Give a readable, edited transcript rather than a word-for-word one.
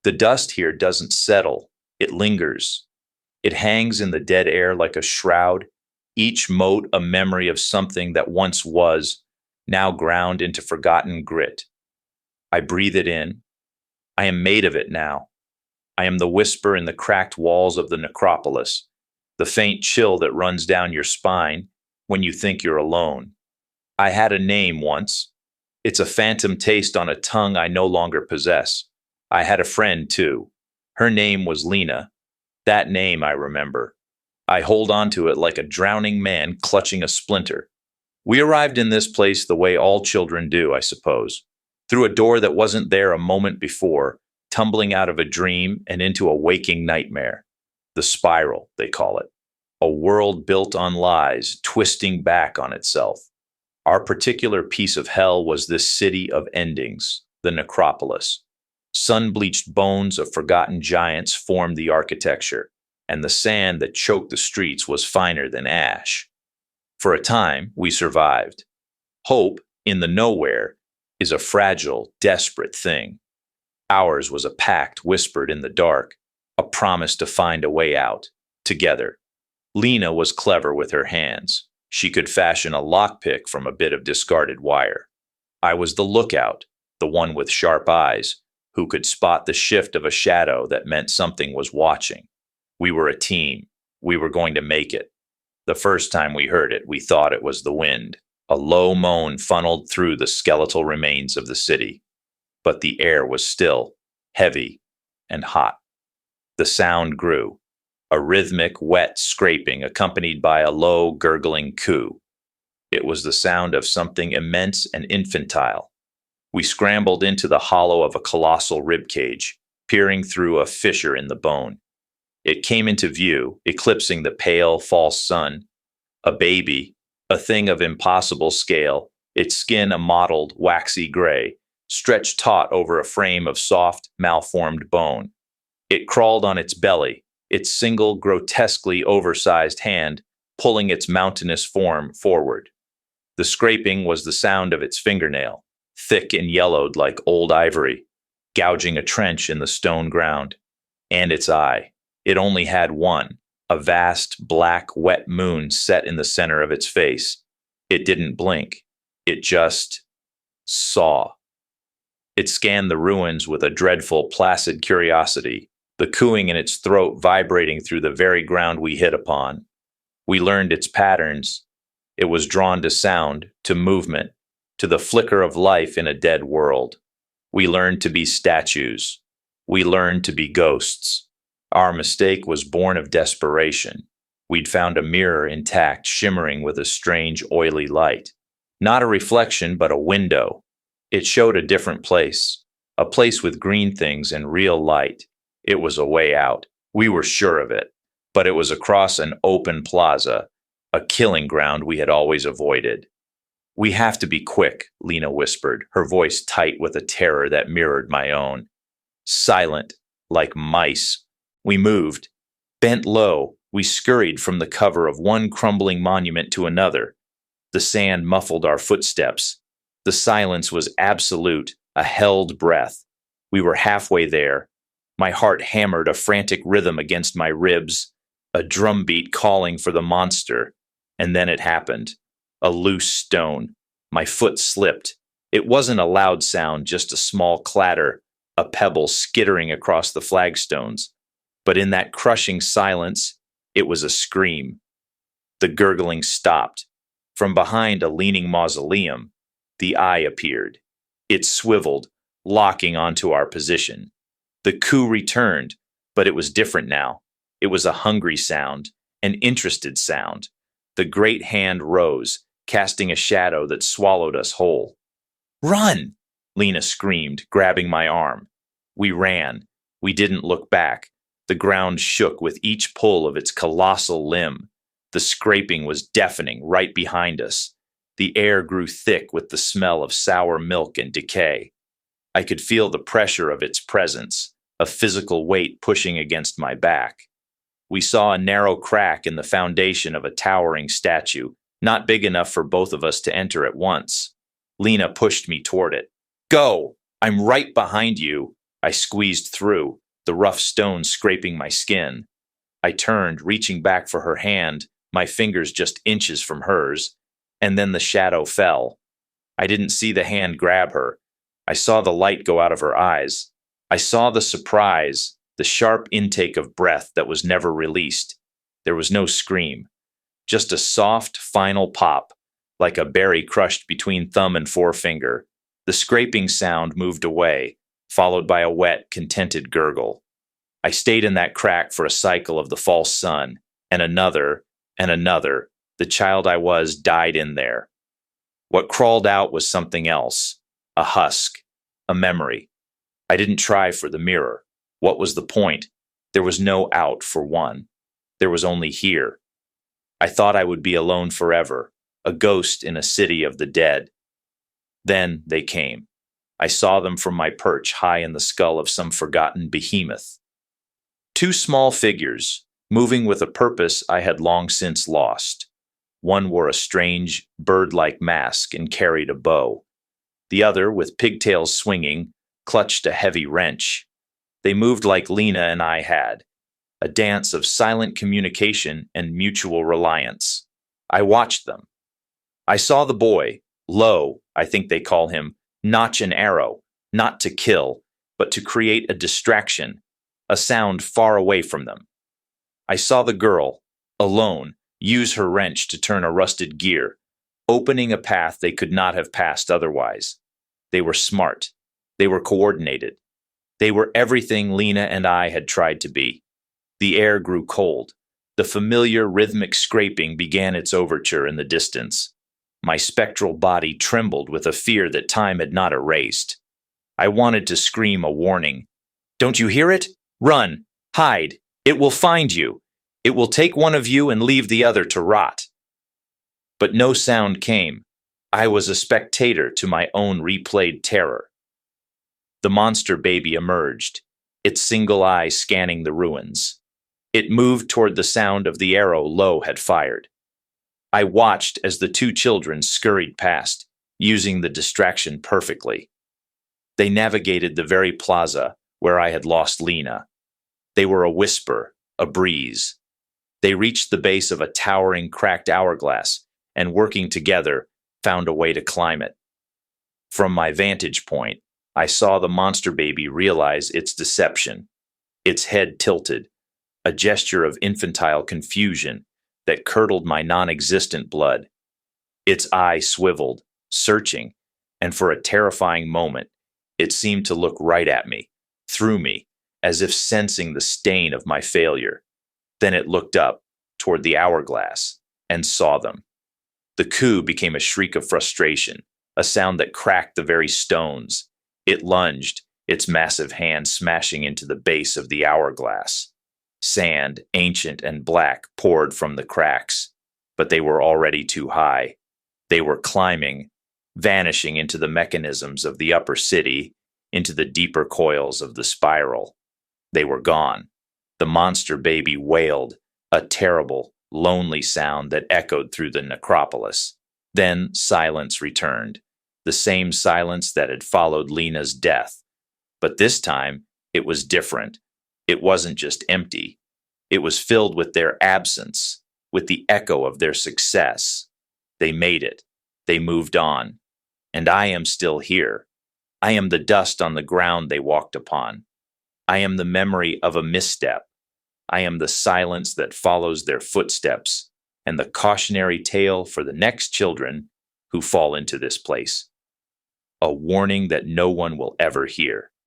The dust here doesn't settle, it lingers. It hangs in the dead air like a shroud, each mote a memory of something that once was, now ground into forgotten grit. I breathe it in. I am made of it now. I am the whisper in the cracked walls of the necropolis, the faint chill that runs down your spine when you think you're alone. I had a name once. It's a phantom taste on a tongue I no longer possess. I had a friend, too. Her name was Lena. That name I remember. I hold on to it like a drowning man clutching a splinter. We arrived in this place the way all children do, I suppose, through a door that wasn't there a moment before, tumbling out of a dream and into a waking nightmare. The spiral, they call it. A world built on lies, twisting back on itself. Our particular piece of hell was this city of endings, the Necropolis. Sun-bleached bones of forgotten giants formed the architecture, and the sand that choked the streets was finer than ash. For a time, we survived. Hope, in the nowhere, is a fragile, desperate thing. Ours was a pact whispered in the dark, a promise to find a way out, together. Lena was clever with her hands. She could fashion a lockpick from a bit of discarded wire. I was the lookout, the one with sharp eyes, who could spot the shift of a shadow that meant something was watching. We were a team. We were going to make it. The first time we heard it, we thought it was the wind. A low moan funneled through the skeletal remains of the city. But the air was still, heavy, and hot. The sound grew. A rhythmic, wet scraping accompanied by a low, gurgling coo. It was the sound of something immense and infantile. We scrambled into the hollow of a colossal ribcage, peering through a fissure in the bone. It came into view, eclipsing the pale, false sun. A baby, a thing of impossible scale, its skin a mottled, waxy gray, stretched taut over a frame of soft, malformed bone. It crawled on its belly, its single, grotesquely oversized hand pulling its mountainous form forward. The scraping was the sound of its fingernail, thick and yellowed like old ivory, gouging a trench in the stone ground. And its eye. It only had one, a vast, black, wet moon set in the center of its face. It didn't blink. It just saw. It scanned the ruins with a dreadful, placid curiosity, the cooing in its throat vibrating through the very ground we hit upon. We learned its patterns. It was drawn to sound, to movement, to the flicker of life in a dead world. We learned to be statues. We learned to be ghosts. Our mistake was born of desperation. We'd found a mirror intact, shimmering with a strange, oily light. Not a reflection, but a window. It showed a different place, a place with green things and real light. It was a way out. We were sure of it. But it was across an open plaza, a killing ground we had always avoided. "We have to be quick," Lena whispered, her voice tight with a terror that mirrored my own. Silent, like mice. We moved. Bent low, we scurried from the cover of one crumbling monument to another. The sand muffled our footsteps. The silence was absolute, a held breath. We were halfway there. My heart hammered a frantic rhythm against my ribs, a drumbeat calling for the monster. And then it happened. A loose stone. My foot slipped. It wasn't a loud sound, just a small clatter, a pebble skittering across the flagstones. But in that crushing silence, it was a scream. The gurgling stopped. From behind a leaning mausoleum, the eye appeared. It swiveled, locking onto our position. The coo returned, but it was different now. It was a hungry sound, an interested sound. The great hand rose, casting a shadow that swallowed us whole. "Run!" Lena screamed, grabbing my arm. We ran. We didn't look back. The ground shook with each pull of its colossal limb. The scraping was deafening right behind us. The air grew thick with the smell of sour milk and decay. I could feel the pressure of its presence, a physical weight pushing against my back. We saw a narrow crack in the foundation of a towering statue, not big enough for both of us to enter at once. Lena pushed me toward it. "Go! I'm right behind you!" I squeezed through, the rough stone scraping my skin. I turned, reaching back for her hand, my fingers just inches from hers, and then the shadow fell. I didn't see the hand grab her. I saw the light go out of her eyes. I saw the surprise, the sharp intake of breath that was never released. There was no scream, just a soft, final pop, like a berry crushed between thumb and forefinger. The scraping sound moved away, followed by a wet, contented gurgle. I stayed in that crack for a cycle of the false sun, and another, and another. The child I was died in there. What crawled out was something else, a husk, a memory. I didn't try for the mirror. What was the point? There was no out for one. There was only here. I thought I would be alone forever, a ghost in a city of the dead. Then they came. I saw them from my perch high in the skull of some forgotten behemoth. Two small figures, moving with a purpose I had long since lost. One wore a strange, bird-like mask and carried a bow. The other, with pigtails swinging, clutched a heavy wrench. They moved like Lena and I had, a dance of silent communication and mutual reliance. I watched them. I saw the boy, Lo, I think they call him, notch an arrow, not to kill, but to create a distraction, a sound far away from them. I saw the girl, alone, use her wrench to turn a rusted gear, opening a path they could not have passed otherwise. They were smart. They were coordinated. They were everything Lena and I had tried to be. The air grew cold. The familiar rhythmic scraping began its overture in the distance. My spectral body trembled with a fear that time had not erased. I wanted to scream a warning. Don't you hear it? Run! Hide! It will find you! It will take one of you and leave the other to rot. But no sound came. I was a spectator to my own replayed terror. The monster baby emerged, its single eye scanning the ruins. It moved toward the sound of the arrow Lo had fired. I watched as the two children scurried past, using the distraction perfectly. They navigated the very plaza where I had lost Lena. They were a whisper, a breeze. They reached the base of a towering, cracked hourglass, and working together, found a way to climb it. From my vantage point, I saw the monster baby realize its deception. Its head tilted, a gesture of infantile confusion that curdled my non-existent blood. Its eye swiveled, searching, and for a terrifying moment, it seemed to look right at me, through me, as if sensing the stain of my failure. Then it looked up, toward the hourglass, and saw them. The coo became a shriek of frustration, a sound that cracked the very stones. It lunged, its massive hand smashing into the base of the hourglass. Sand, ancient and black, poured from the cracks, but they were already too high. They were climbing, vanishing into the mechanisms of the upper city, into the deeper coils of the spiral. They were gone. The monster baby wailed, a terrible, lonely sound that echoed through the necropolis. Then silence returned, the same silence that had followed Lena's death. But this time, it was different. It wasn't just empty. It was filled with their absence, with the echo of their success. They made it. They moved on. And I am still here. I am the dust on the ground they walked upon. I am the memory of a misstep. I am the silence that follows their footsteps, and the cautionary tale for the next children who fall into this place. A warning that no one will ever hear.